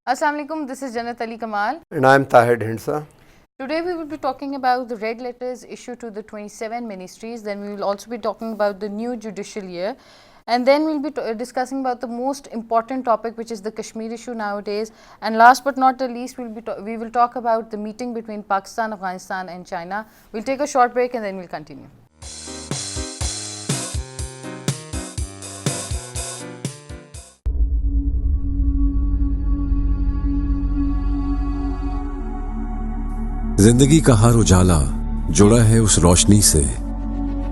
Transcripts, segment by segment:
Assalamu alaikum, this is Janat Kamal. And I am Tahir Dhindsa. Today we will be talking about the red letters issued to the 27 ministries. Then we will also be talking about the new judicial year. And then we will be discussing about the most important topic, which is the Kashmir issue nowadays. And last but not the least, we will talk about the meeting between Pakistan, Afghanistan and China. We'll take a short break and then we'll continue. जिंदगी का हर उजाला जुड़ा है उस रोशनी से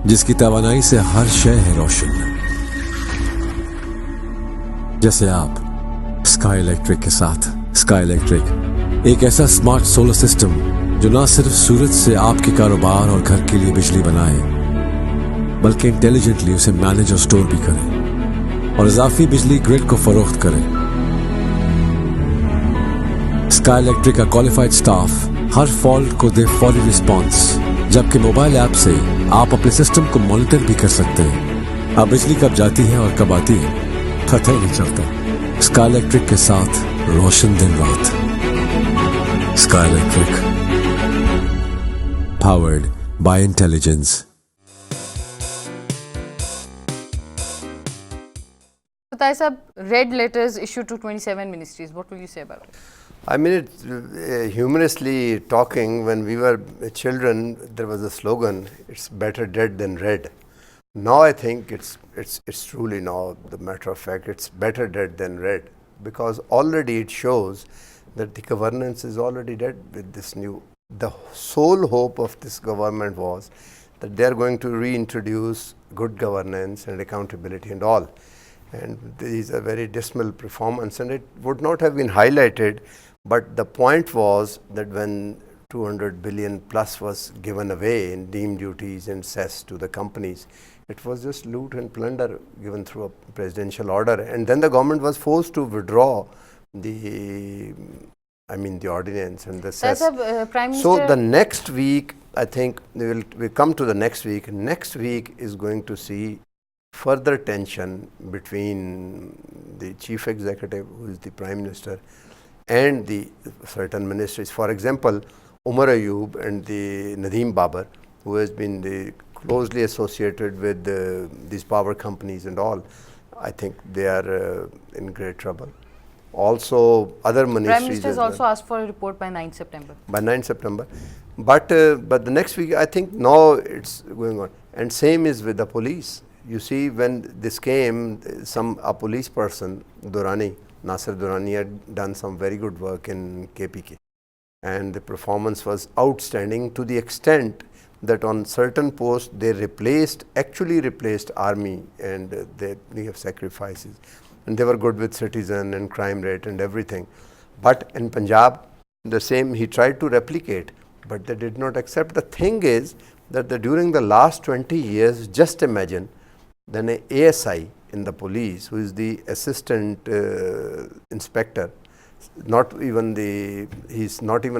जिसकी तवानाई से हर शय है रोशन। जैसे आप स्काई इलेक्ट्रिक के साथ। स्काई इलेक्ट्रिक एक ऐसा स्मार्ट सोलर सिस्टम जो न सिर्फ सूरज से आपके कारोबार और घर के लिए बिजली बनाए, बल्कि इंटेलिजेंटली उसे मैनेज और स्टोर भी करे और इजाफी बिजली ग्रिड को फरोख्त करे। स्काई इलेक्ट्रिक का क्वालिफाइड स्टाफ हर फॉल्ट को दे फौरी रिस्पॉन्स, जबकि मोबाइल ऐप से आप अपने सिस्टम को मॉनिटर भी कर सकते हैं। अब बिजली कब जाती है और कब आती है पता ही नहीं चलता। स्काई इलेक्ट्रिक के साथ रोशन दिन रात। Sky electric, powered by intelligence. Tahir sahab, red letters issued to 27 ministries. What will you say about it? I mean, humorously talking, when we were children, there was a slogan, it's better dead than red. Now I think it's truly now the matter of fact, it's better dead than red, because already it shows that the governance is already dead with this new. The sole hope of this government was that they are going to reintroduce good governance and accountability and all. And this is a very dismal performance, and it would not have been highlighted. But the point was that when 200 billion plus was given away in deemed duties and cess to the companies, it was just loot and plunder given through a presidential order. And then the government was forced to withdraw the ordinance and the cess. So the next week, I think we come to the next week. Next week is going to see further tension between the chief executive, who is the prime minister, and the certain ministries. For example, Umar Ayub and the Nadeem Babar, who has been closely associated with these power companies and all, I think they are in great trouble. Also, other ministries. Prime Minister has also asked for a report by 9th September. By 9th September. But the next week, I think now it's going on. And same is with the police. You see, when this came, a police person, Nasir Durrani, had done some very good work in KPK. And the performance was outstanding to the extent that on certain posts they actually replaced army, and they have sacrifices. And they were good with citizen and crime rate and everything. But in Punjab, the same he tried to replicate, but they did not accept. The thing is that during the last 20 years, just imagine, then an ASI in the police, who is the assistant inspector, he's not even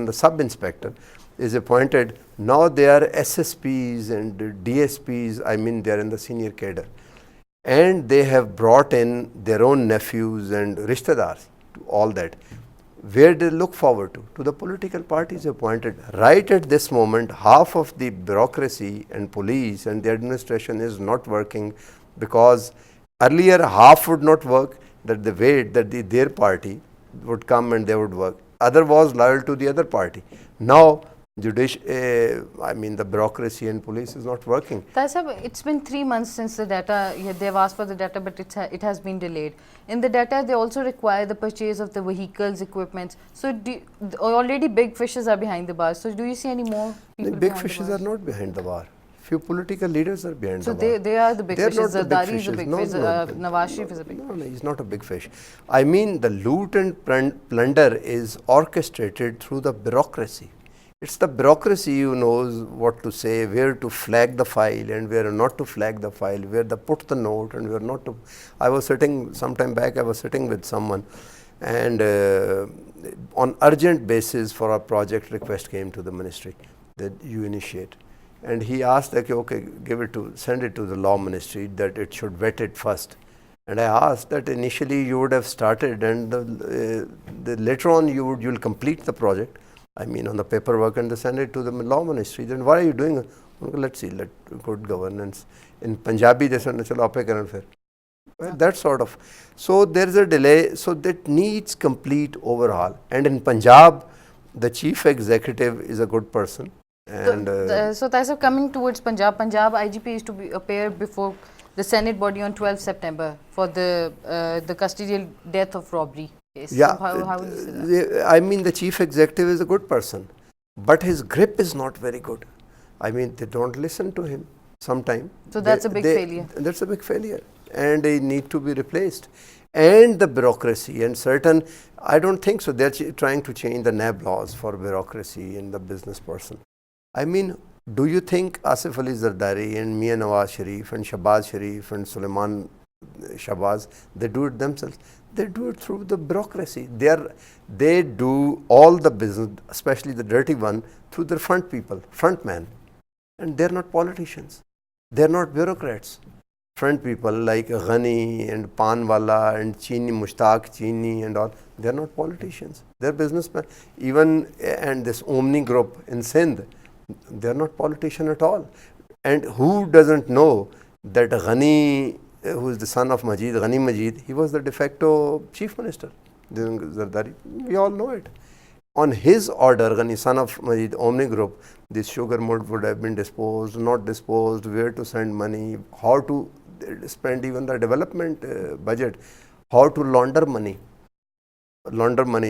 the sub-inspector, is appointed. Now they are SSPs and DSPs, I mean they are in the senior cadre. And they have brought in their own nephews and rishtadars to all that. Where they look forward to the political parties appointed. Right at this moment, half of the bureaucracy and police and the administration is not working, because earlier half would not work, that they wait that their party would come and they would work. Other was loyal to the other party. Now, the bureaucracy and police is not working. Tahir sahab, it's been 3 months since the data, they've asked for the data, but it has been delayed. In the data, they also require the purchase of the vehicles, equipments. So already big fishes are behind the bars. So do you see any more people The big fishes are not behind the bar. Few political leaders are behind the bar. So they are the big fishes. Zardari is a big fish. Nawaz Sharif is a big fish. No, he's not a big fish. I mean, the loot and plunder is orchestrated through the bureaucracy. It's the bureaucracy who knows what to say, where to flag the file and where not to flag the file, where to put the note and where not to. I was sitting with someone, and on urgent basis for a project request came to the ministry that you initiate. And he asked, okay, send it to the law ministry that it should vet it first. And I asked that initially you would have started, and the later on you'll complete the project. I mean, on the paperwork, and send it to the law ministry. Then why are you doing it? Let's see, good governance. In Punjabi, they said, "Chalo aaphe karan phir." Well, that sort of. So there is a delay. So that needs complete overhaul. And in Punjab, the chief executive is a good person. And so Tahir, coming towards Punjab IGP is to appear before the Senate body on 12 September for the custodial death of robbery case. Yeah, so how will you say that? I mean, the chief executive is a good person, but his grip is not very good. I mean, they don't listen to him sometime. So that's a big failure. That's a big failure, and they need to be replaced. And the bureaucracy and certain, I don't think so. They're trying to change the NAB laws for bureaucracy and the business person. I mean, do you think Asif Ali Zardari and Mian Nawaz Sharif and Shahbaz Sharif and Suleiman Shahbaz, they do it themselves? They do it through the bureaucracy. They do all the business, especially the dirty one, through their front people, front man. And they're not politicians. They're not bureaucrats. Front people like Ghani and Panwala and Chini, Mushtaq Chini and all, they're not politicians. They're businessmen. Even, and this Omni group in Sindh, they're not politician at all. And who doesn't know that Ghani, who is the son of Majid, Ghani Majid, he was the de facto chief minister during Zardari. We all know it. On his order, Ghani, son of Majid, Omni group, this sugar mud would have been disposed, not disposed, where to send money, how to spend even the development budget, how to launder money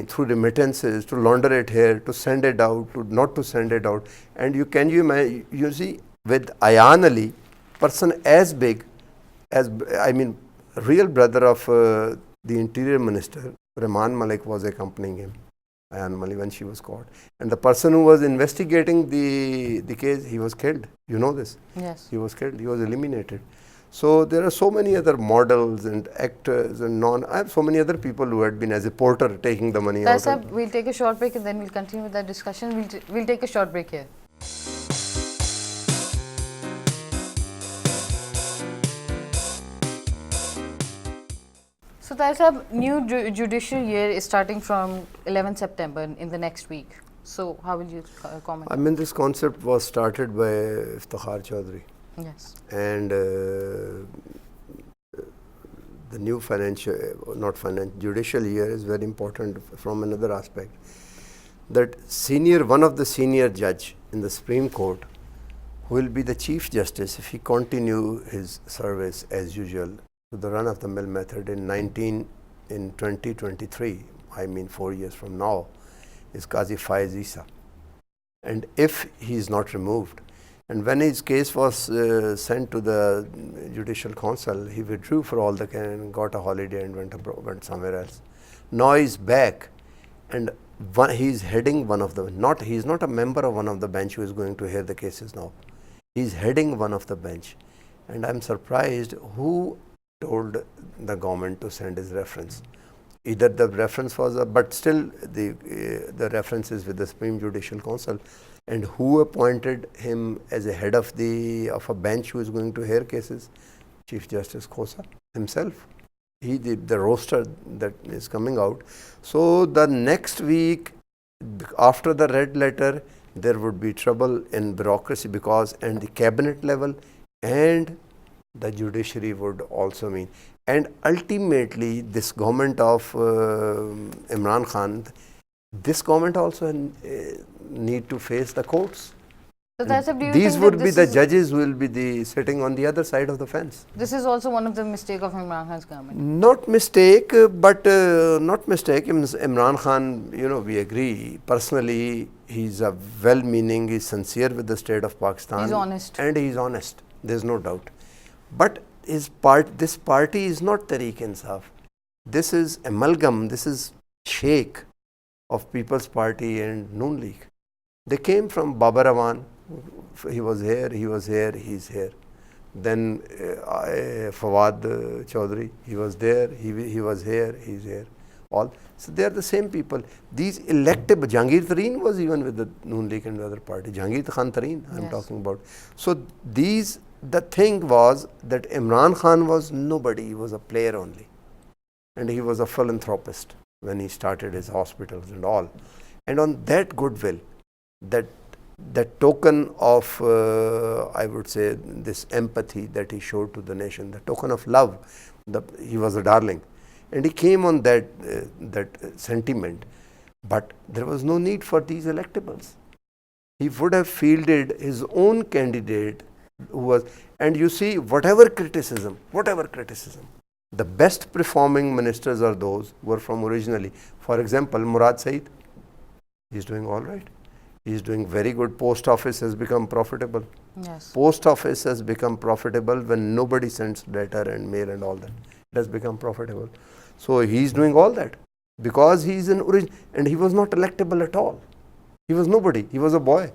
through remittances, to launder it here, to send it out, to not to send it out. And you imagine, you see, with Ayan Ali, person as big as, I mean, real brother of the interior minister, Rahman Malik, was accompanying him, Ayan Malik, when she was caught. And the person who was investigating the case, he was killed. You know this? Yes. He was killed. He was eliminated. So there are so many other models and actors and I have so many other people who had been as a porter taking the money out. Sir, we'll take a short break and then we'll continue with that discussion. We'll take a short break here. So Tahir, new judicial year is starting from 11 September in the next week. So how will you comment? I mean, this concept was started by Iftikhar Chaudhry. Yes. And the new judicial year is very important from another aspect. That one of the senior judge in the Supreme Court, who will be the Chief Justice if he continue his service as usual to the run-of-the-mill method in 2023, I mean 4 years from now, is Qazi Faez Isa. And if he is not removed, and when his case was sent to the Judicial Council, he withdrew for all the and got a holiday and went somewhere else. Now he's back, and he's heading one of the, he's not a member of one of the bench who is going to hear the cases now. He's heading one of the bench. And I'm surprised who told the government to send his reference. Either the reference was, but still the reference is with the Supreme Judicial Council. And who appointed him as a head of a bench who is going to hear cases? Chief Justice Khosa himself. He did the roster that is coming out. So the next week, after the red letter, there would be trouble in bureaucracy and the cabinet level and the judiciary would also mean. And ultimately, this government of Imran Khan, this government also need to face the courts. So these would be the judges who will be sitting on the other side of the fence. This is also one of the mistakes of Imran Khan's government. Not mistake, but not mistake. Imran Khan, we agree. Personally, he's a well-meaning, he's sincere with the state of Pakistan. He's honest. And he's honest. There's no doubt. But this party is not Tariq Insaf. This is amalgam. This is shake of People's Party and Noon League. They came from Baba Rawan. He was here, he's here. Then Fawad Chaudhry, he was there, he was here, he's here. All. So they are the same people. These elected, Jahangir Tareen was even with the Noon League and the other party. Jahangir Khan Tareen, I'm talking about. So these the thing was that Imran Khan was nobody, he was a player only. And he was a philanthropist when he started his hospitals and all. And on that goodwill, that token of, I would say, this empathy that he showed to the nation, the token of love, he was a darling. And he came on that sentiment. But there was no need for these electables. He would have fielded his own candidate who was, and you see, whatever criticism, the best performing ministers are those who were from originally. For example, Murad Saeed, he is doing all right. He is doing very good. Post office has become profitable. Yes. Post office has become profitable when nobody sends letter and mail and all that. It has become profitable. So he is doing all that because he is an origin, and he was not electable at all. He was nobody. He was a boy.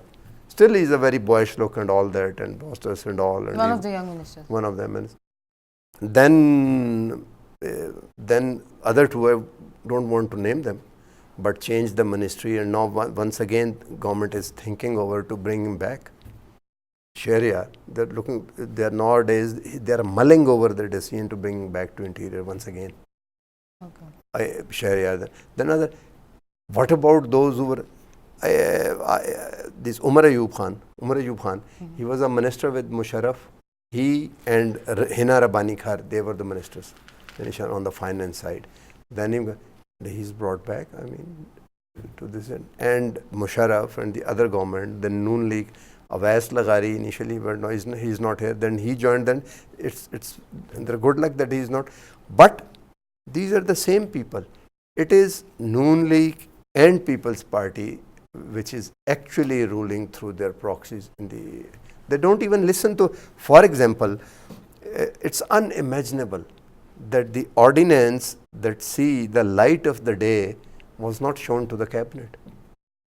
Still, he is a very boyish look and all that, and posters and all. And one of the young ministers. One of them. Then other two, I don't want to name them, but changed the ministry, and now once again government is thinking over to bring him back. Sharia, they are nowadays, they are mulling over the decision to bring him back to interior once again. Okay. Sharia. Then other, what about those who were, this Umar Ayub Khan, he was a minister with Musharraf. He and Hina Rabbani Khar, they were the ministers on the finance side. Then he's brought back, I mean, to this end. And Musharraf and the other government, the Noon League, Awais Laghari initially, but no, he's not here. Then he joined, then it's the good luck that he is not. But these are the same people. It is Noon League and People's Party which is actually ruling through their proxies in the. They don't even listen to, for example, it's unimaginable that the ordinance that see the light of the day was not shown to the cabinet,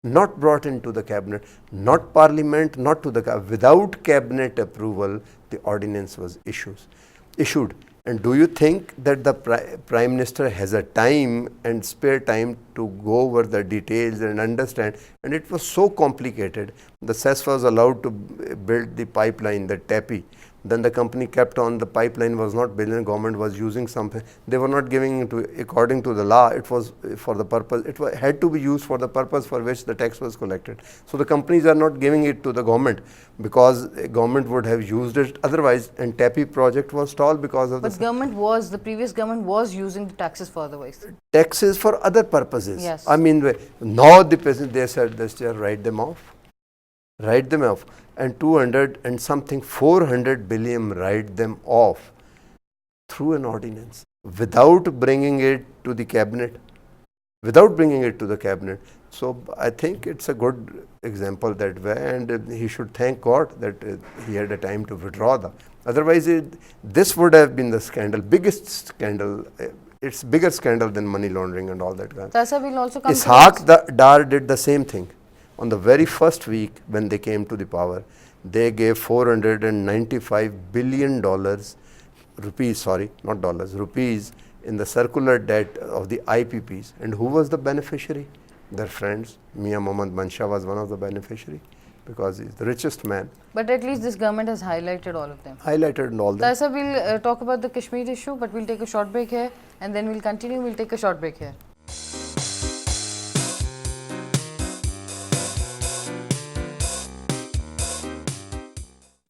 not brought into the cabinet, not parliament, not to the without cabinet approval, the ordinance was issued. And do you think that the Prime Minister has a time and spare time to go over the details and understand? And it was so complicated. The cess was allowed to build the pipeline, the TAPI. Then the company kept on, the pipeline was not built, and government was using something. They were not giving it to, according to the law, it was for the purpose, had to be used for the purpose for which the tax was collected. So the companies are not giving it to the government because government would have used it otherwise, and TAPI project was stalled because of this. But the previous government was using the taxes for otherwise. Taxes for other purposes. Yes. I mean, now the president, they said, they still write them off. And 200 and something 400 billion write them off through an ordinance without bringing it to the cabinet. So I think it's a good example that way, and he should thank God that he had a time to withdraw the. Otherwise, this would have been the scandal, biggest scandal. It's bigger scandal than money laundering and all that. Tasa will also come. Ishaq Dar did the same thing. On the very first week when they came to the power, they gave $495 billion, rupees in the circular debt of the IPPs. And who was the beneficiary? Their friends. Mia Mohammad Mansha was one of the beneficiary because he's the richest man. But at least this government has highlighted all of them. Taisa, we'll talk about the Kashmir issue, but we'll take a short break here and then we'll continue. We'll take a short break here.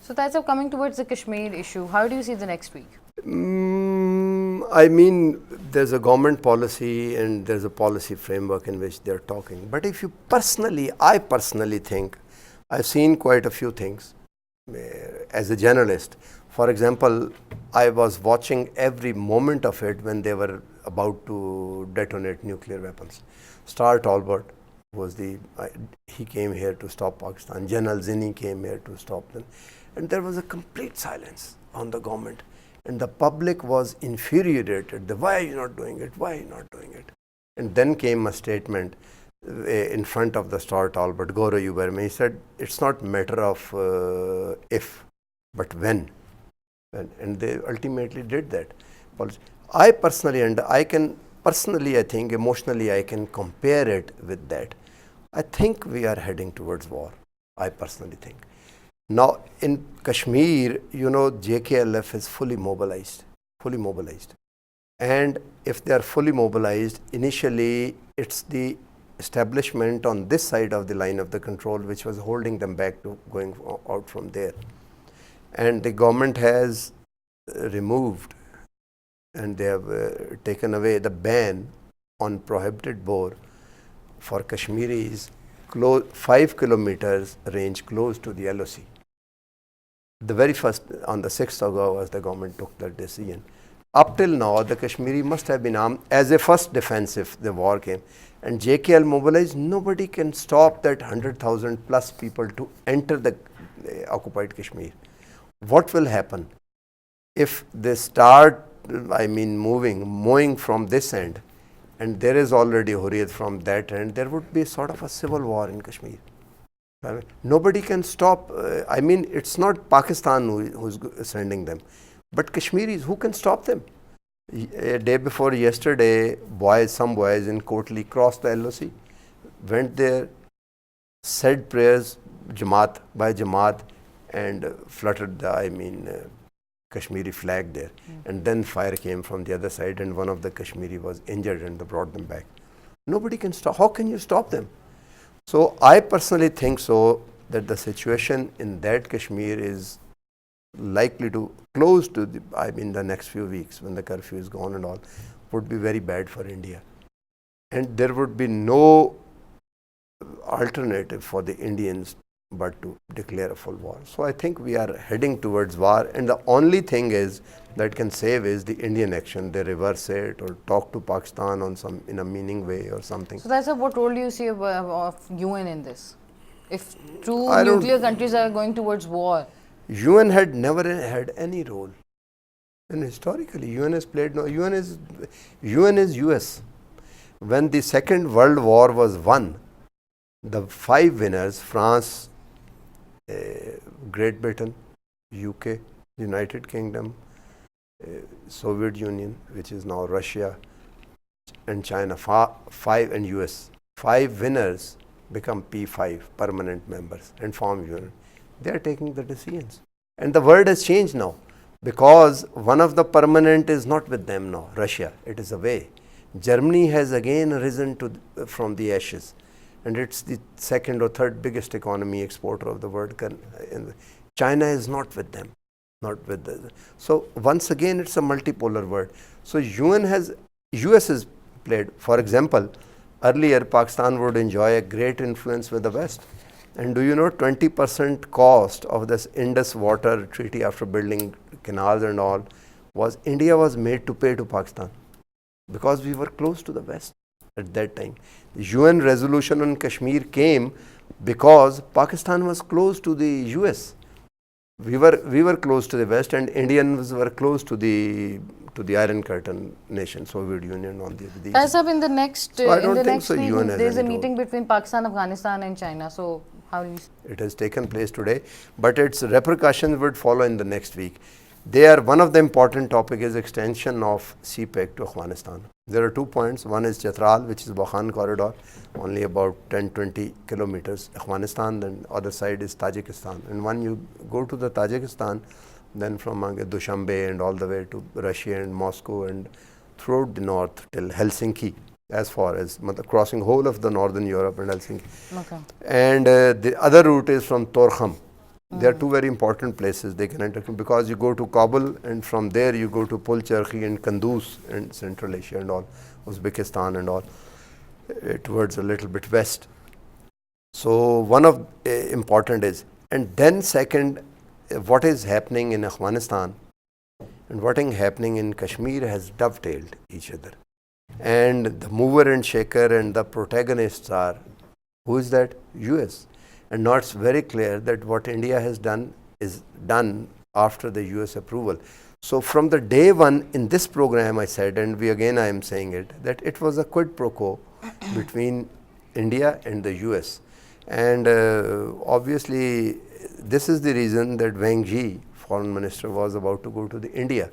So Taisa, coming towards the Kashmir issue, how do you see the next week? I mean, there's a government policy and there's a policy framework in which they're talking. But if you I personally think, I've seen quite a few things as a journalist. For example, I was watching every moment of it when they were about to detonate nuclear weapons. Star Talbot was he came here to stop Pakistan. General Zinni came here to stop them. And there was a complete silence on the government. And the public was infuriated. Why are you not doing it? Why are you not doing it? And then came a statement in front of the Star Talbot, Gaurav Yuberme. He said, it's not a matter of if, but when. And they ultimately did that. I personally, and I think emotionally, I can compare it with that. I think we are heading towards war. I personally think. Now in Kashmir, you know, JKLF is fully mobilized. And if they are fully mobilized, initially it's the establishment on this side of the line of the control which was holding them back to going out from there. And the government has removed and they have taken away the ban on prohibited bore for Kashmiris 5 kilometers range close to the LOC. The very first, on the 6th of August, the government took that decision. Up till now, the Kashmiri must have been armed as a first defense if the war came. And JKL mobilized, nobody can stop that 100,000 plus people to enter the occupied Kashmir. What will happen if they start, mowing from this end, and there is already Hurriyat from that end, there would be sort of a civil war in Kashmir. Nobody can stop. It's not Pakistan who's sending them, but Kashmiris, who can stop them? A day before yesterday, some boys in Kotli crossed the LOC, went there, said prayers, Jamaat by Jamaat, and fluttered the, Kashmiri flag there. And then fire came from the other side, and one of the Kashmiri was injured, and they brought them back. Nobody can stop. How can you stop them? So I personally think so that the situation in that Kashmir is likely to close to the next few weeks when the curfew is gone and all, would be very bad for India. And there would be no alternative for the Indians but to declare a full war. So I think we are heading towards war, and the only thing is that can save is the Indian action. They reverse it or talk to Pakistan on in a meaning way or something. So that's what role do you see of UN in this? If two nuclear countries are going towards war, UN had never had any role. And historically, UN has played no. UN is US. When the Second World War was won, the 5 winners, France, Great Britain, UK, United Kingdom, Soviet Union, which is now Russia, and China, 5 and US, 5 winners become P5 permanent members and form UN. They are taking the decisions. And the world has changed now, because one of the permanent is not with them now, Russia, it is away. Germany has again risen from the ashes, and it's the second or third biggest economy exporter of the world. China is not with them, so once again it's a multipolar world. So US has played. For example, earlier Pakistan would enjoy a great influence with the West. And do you know 20% cost of this Indus water treaty after building canals and all was India was made to pay to Pakistan, because we were close to the West at that time. The UN resolution on Kashmir came because Pakistan was close to the US. We were close to the West, and Indians were close to the Iron Curtain nation, Soviet Union, all these. As of in the next, so I don't think so week, UN has there's a any meeting role. between Pakistan, Afghanistan, and China. So how do you? It has taken place today, but its repercussions would follow in the next week. One of the important topic is extension of CPEC to Afghanistan. There are 2 points. One is Chatral, which is Wakhan corridor, only about 10-20 kilometers. Afghanistan, then other side is Tajikistan. And when you go to the Tajikistan, then from Dushanbe and all the way to Russia and Moscow and throughout the north till Helsinki, as far as crossing whole of the northern Europe and Helsinki. Okay. And the other route is from Torkham. There are 2 very important places they can enter, because you go to Kabul, and from there you go to Pul-Charkhi and Kunduz and Central Asia and all, Uzbekistan and all, towards a little bit west. So one of important is, and then second, what is happening in Afghanistan and what is happening in Kashmir has dovetailed each other. And the mover and shaker and the protagonists are, who is that? US. And now it's very clear that what India has done is done after the US approval. So from the day one in this program I said, and I am saying it, that it was a quid pro quo between India and the US. And obviously this is the reason that Wang Yi, foreign minister, was about to go to India,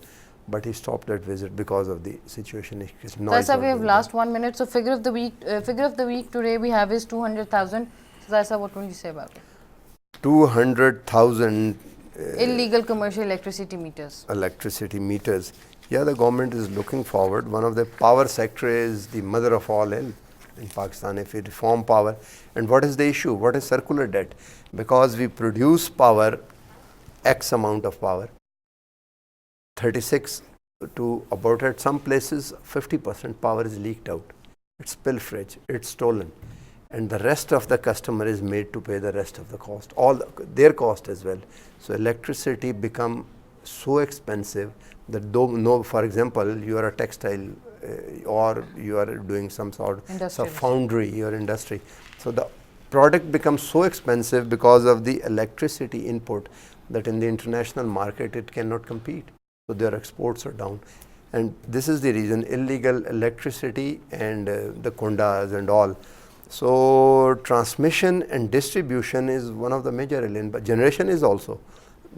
but he stopped that visit because of the situation. That's we have last 1 minute. So figure of the week today we have is 200,000. So that's what will you say about it? 200,000 illegal commercial electricity meters. electricity meters. Yeah, the government is looking forward. One of the power sector is the mother of all ill in Pakistan. If we reform power, and what is the issue? What is circular debt? Because we produce power, X amount of power, 36 to about at some places 50% power is leaked out. It's pilferage, it's stolen, and the rest of the customer is made to pay the rest of the cost, their cost as well. So electricity become so expensive that though, for example, you are a textile or you are doing some sort of foundry, your industry. So the product becomes so expensive because of the electricity input that in the international market it cannot compete. So their exports are down. And this is the reason, illegal electricity and the kundas and all. So transmission and distribution is one of the major element, but generation is also,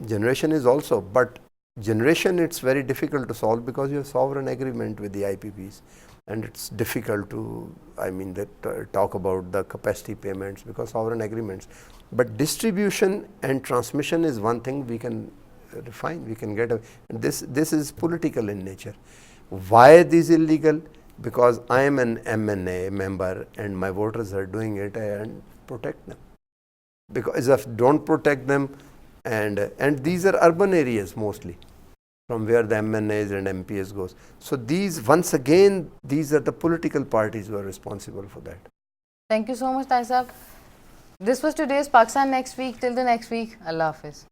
but generation it's very difficult to solve because you have sovereign agreement with the IPPs, and it's difficult to, talk about the capacity payments because sovereign agreements. But distribution and transmission is one thing we can refine, we can get this is political in nature. Why this illegal? Because I am an MNA member and my voters are doing it, and protect them. Because if don't protect them, and these are urban areas mostly, from where the MNAs and MPs goes. So these, once again, these are the political parties who are responsible for that. Thank you so much, Tahir Sahab. This was today's Pakistan Next Week. Till the next week, Allah Hafiz.